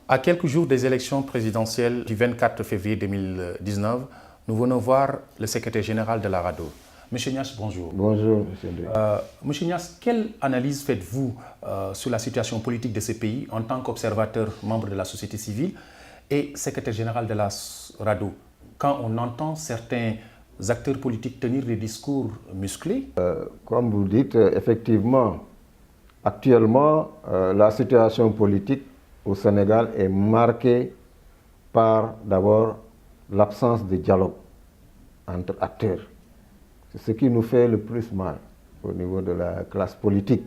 À quelques jours des élections présidentielles du 24 février 2019, nous venons voir le secrétaire général de la RADDHO. Monsieur Niasse, bonjour. Bonjour, Monsieur Ndeye. Monsieur Niasse, quelle analyse faites-vous sur la situation politique de ce pays en tant qu'observateur, membre de la société civile et secrétaire général de la RADDHO, quand on entend certains acteurs politiques tenir des discours musclés? Comme vous dites, effectivement, actuellement, la situation politique au Sénégal est marquée par d'abord l'absence de dialogue entre acteurs. C'est ce qui nous fait le plus mal au niveau de la classe politique.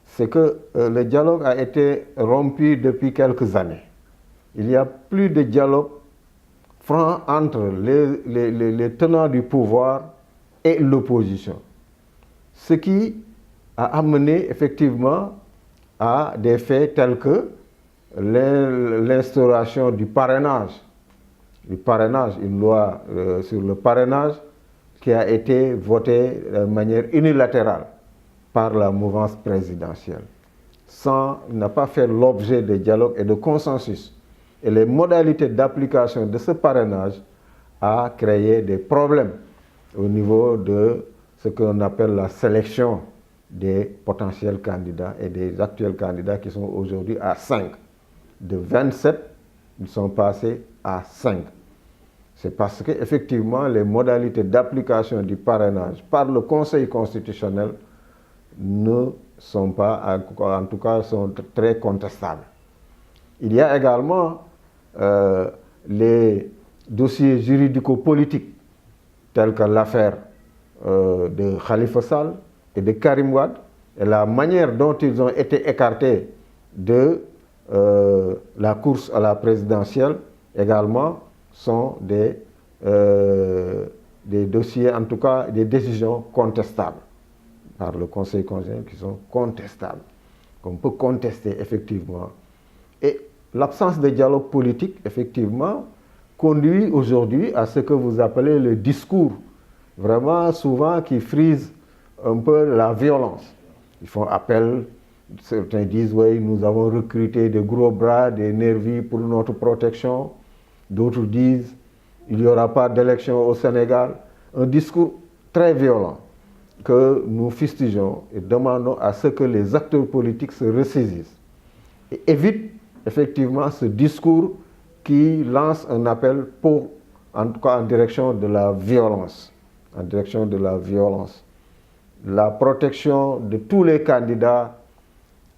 C'est que le dialogue a été rompu depuis quelques années. Il n'y a plus de dialogue franc entre les tenants du pouvoir et l'opposition. Ce qui a amené effectivement à des faits tels que l'instauration du parrainage, une loi sur le parrainage qui a été votée de manière unilatérale par la mouvance présidentielle, n'a pas fait l'objet de dialogue et de consensus. Et les modalités d'application de ce parrainage a créé des problèmes au niveau de ce qu'on appelle la sélection des potentiels candidats et des actuels candidats qui sont aujourd'hui à 5. De 27, ils sont passés à 5. C'est parce qu'effectivement, les modalités d'application du parrainage par le Conseil constitutionnel ne sont pas, en tout cas, sont très contestables. Il y a également les dossiers juridico-politiques, tels que l'affaire de Khalifa Sall et de Karim Wade, et la manière dont ils ont été écartés de la course à la présidentielle également sont des dossiers, en tout cas des décisions contestables par le Conseil constitutionnel qui sont contestables, qu'on peut contester effectivement. Et l'absence de dialogue politique, effectivement, conduit aujourd'hui à ce que vous appelez le discours, vraiment souvent qui frise un peu la violence. Ils font appel, certains disent, oui, nous avons recruté des gros bras, des nervis pour notre protection. D'autres disent, il n'y aura pas d'élection au Sénégal. Un discours très violent que nous fustigeons et demandons à ce que les acteurs politiques se ressaisissent et évitent effectivement ce discours qui lance un appel pour, en tout cas en direction de la violence, en direction de la violence. La protection de tous les candidats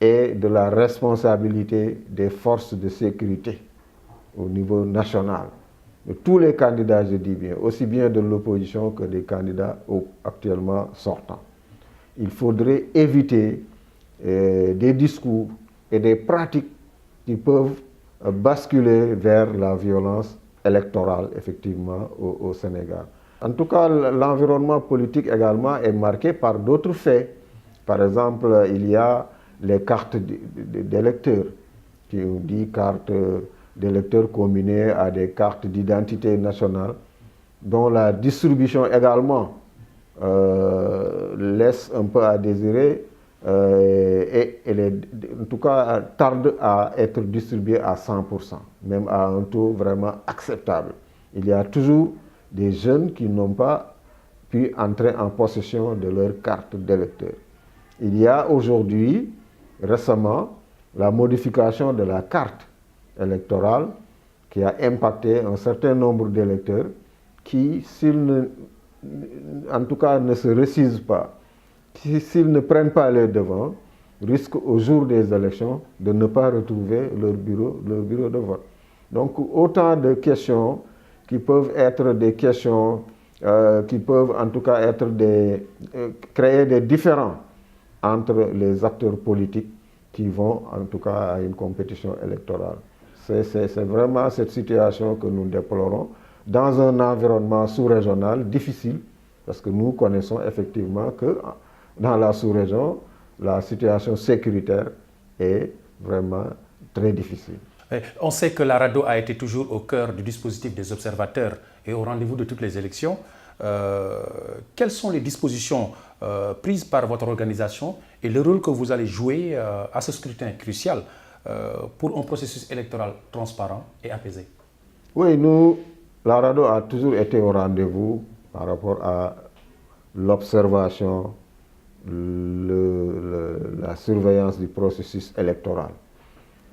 et de la responsabilité des forces de sécurité au niveau national. De tous les candidats, je dis bien, aussi bien de l'opposition que des candidats actuellement sortants. Il faudrait éviter des discours et des pratiques qui peuvent basculer vers la violence électorale, effectivement, au Sénégal. En tout cas, l'environnement politique également est marqué par d'autres faits. Par exemple, il y a les cartes d'électeurs, qui ont dit cartes d'électeurs combinées à des cartes d'identité nationale, dont la distribution également laisse un peu à désirer et elle est, en tout cas, tarde à être distribuée à 100%, même à un taux vraiment acceptable. Il y a toujours des jeunes qui n'ont pas pu entrer en possession de leur carte d'électeur. Il y a aujourd'hui, récemment, la modification de la carte électorale qui a impacté un certain nombre d'électeurs qui, en tout cas, ne se ressaisissent pas, s'ils ne prennent pas les devants, risquent au jour des élections de ne pas retrouver leur bureau de vote. Donc, autant de questions qui peuvent être des questions qui peuvent en tout cas être créer des différends entre les acteurs politiques qui vont en tout cas à une compétition électorale. C'est vraiment cette situation que nous déplorons dans un environnement sous-régional difficile, parce que nous connaissons effectivement que dans la sous-région, la situation sécuritaire est vraiment très difficile. On sait que la RADDHO a été toujours au cœur du dispositif des observateurs et au rendez-vous de toutes les élections. Quelles sont les dispositions prises par votre organisation et le rôle que vous allez jouer à ce scrutin crucial pour un processus électoral transparent et apaisé? Oui, nous, la RADDHO a toujours été au rendez-vous par rapport à l'observation, la surveillance du processus électoral.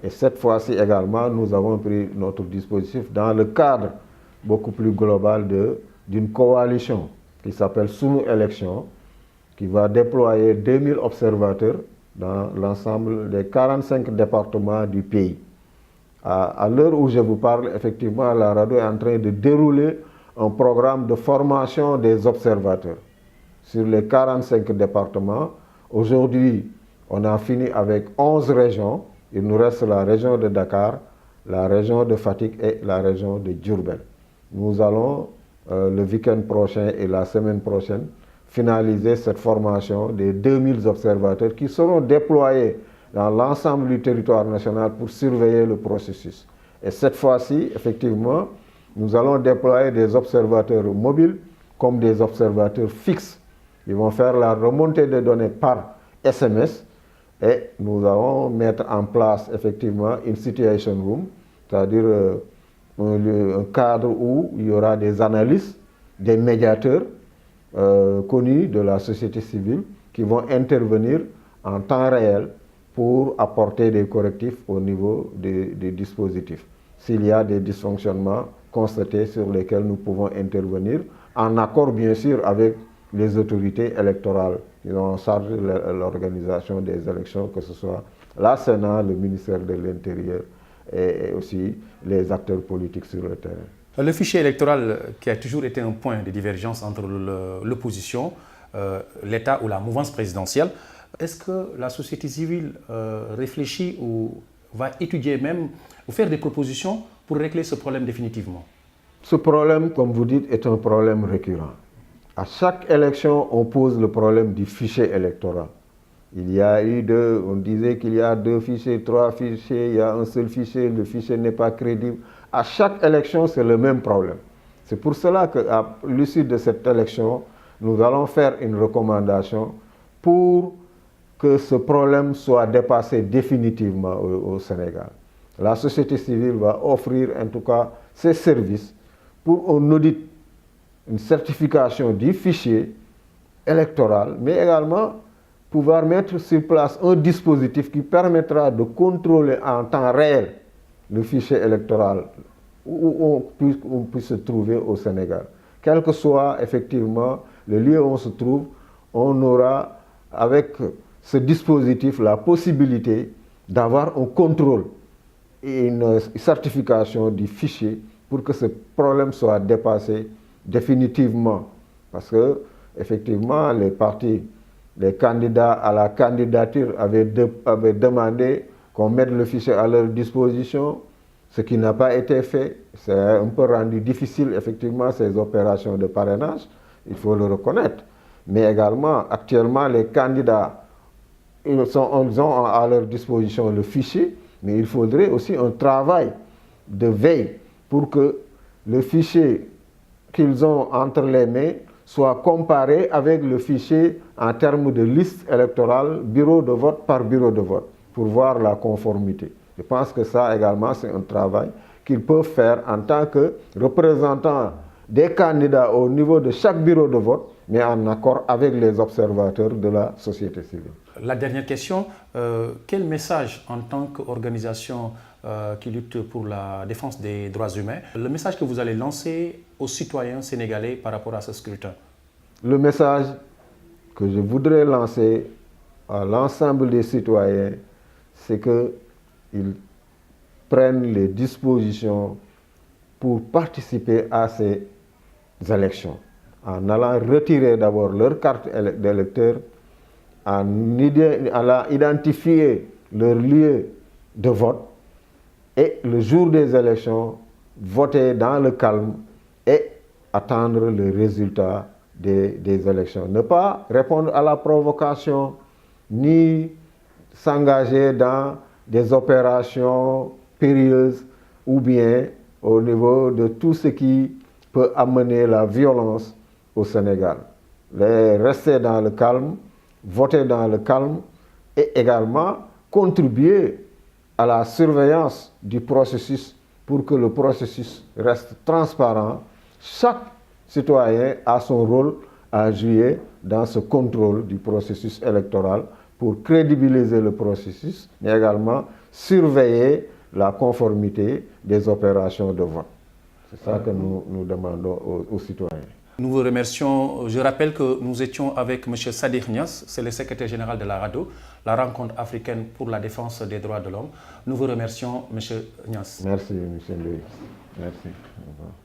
Et cette fois-ci également, nous avons pris notre dispositif dans le cadre beaucoup plus global d'une coalition qui s'appelle Sunu Élections, qui va déployer 2000 observateurs dans l'ensemble des 45 départements du pays. À l'heure où je vous parle, effectivement, la RADDHO est en train de dérouler un programme de formation des observateurs sur les 45 départements. Aujourd'hui, on a fini avec 11 régions. Il nous reste la région de Dakar, la région de Fatick et la région de Diourbel. Nous allons, le week-end prochain et la semaine prochaine, finaliser cette formation des 2000 observateurs qui seront déployés dans l'ensemble du territoire national pour surveiller le processus. Et cette fois-ci, effectivement, nous allons déployer des observateurs mobiles comme des observateurs fixes. Ils vont faire la remontée des données par SMS et nous allons mettre en place effectivement une situation room, c'est-à-dire un cadre où il y aura des analystes, des médiateurs connus de la société civile qui vont intervenir en temps réel pour apporter des correctifs au niveau des dispositifs. S'il y a des dysfonctionnements constatés sur lesquels nous pouvons intervenir, en accord bien sûr avec les autorités électorales qui ont en charge l'organisation des élections, que ce soit la Sénat, le ministère de l'Intérieur et aussi les acteurs politiques sur le terrain. Le fichier électoral qui a toujours été un point de divergence entre l'opposition, l'État ou la mouvance présidentielle, est-ce que la société civile réfléchit ou va étudier même ou faire des propositions pour régler ce problème définitivement? Ce problème, comme vous dites, est un problème récurrent. À chaque élection, on pose le problème du fichier électoral. Il y a eu on disait qu'il y a 2 fichiers, 3 fichiers, il y a un seul fichier, le fichier n'est pas crédible. À chaque élection, c'est le même problème. C'est pour cela qu'à l'issue de cette élection, nous allons faire une recommandation pour que ce problème soit dépassé définitivement au Sénégal. La société civile va offrir en tout cas ses services pour un audit, une certification du fichier électoral, mais également pouvoir mettre sur place un dispositif qui permettra de contrôler en temps réel le fichier électoral où on puisse se trouver au Sénégal. Quel que soit effectivement le lieu où on se trouve, on aura avec ce dispositif la possibilité d'avoir un contrôle et une certification du fichier pour que ce problème soit dépassé définitivement. Parce que effectivement, les partis, les candidats à la candidature avaient demandé qu'on mette le fichier à leur disposition, ce qui n'a pas été fait. C'est un peu rendu difficile, effectivement, ces opérations de parrainage, il faut le reconnaître. Mais également, actuellement, les candidats, ils ont à leur disposition le fichier, mais il faudrait aussi un travail de veille pour que le fichier qu'ils ont entre les mains soit comparé avec le fichier en termes de liste électorale, bureau de vote par bureau de vote, pour voir la conformité. Je pense que ça également, c'est un travail qu'ils peuvent faire en tant que représentants des candidats au niveau de chaque bureau de vote, mais en accord avec les observateurs de la société civile. La dernière question, quel message en tant qu'organisation qui lutte pour la défense des droits humains, le message que vous allez lancer aux citoyens sénégalais par rapport à ce scrutin? Le message que je voudrais lancer à l'ensemble des citoyens, c'est qu'ils prennent les dispositions pour participer à ces élections, en allant retirer d'abord leur carte d'électeur, en allant identifier leur lieu de vote et le jour des élections, voter dans le calme et attendre le résultat des élections. Ne pas répondre à la provocation, ni s'engager dans des opérations périlleuses ou bien au niveau de tout ce qui peut amener la violence au Sénégal. Rester dans le calme, voter dans le calme et également contribuer à la surveillance du processus pour que le processus reste transparent. Chaque citoyen a son rôle à jouer dans ce contrôle du processus électoral pour crédibiliser le processus, mais également surveiller la conformité des opérations de vote. C'est ça que nous demandons aux citoyens. Nous vous remercions. Je rappelle que nous étions avec M. Sadiq Niasse, c'est le secrétaire général de la RADDHO, la rencontre africaine pour la défense des droits de l'homme. Nous vous remercions, M. Niasse. Merci, M. Louis. Merci. Au revoir.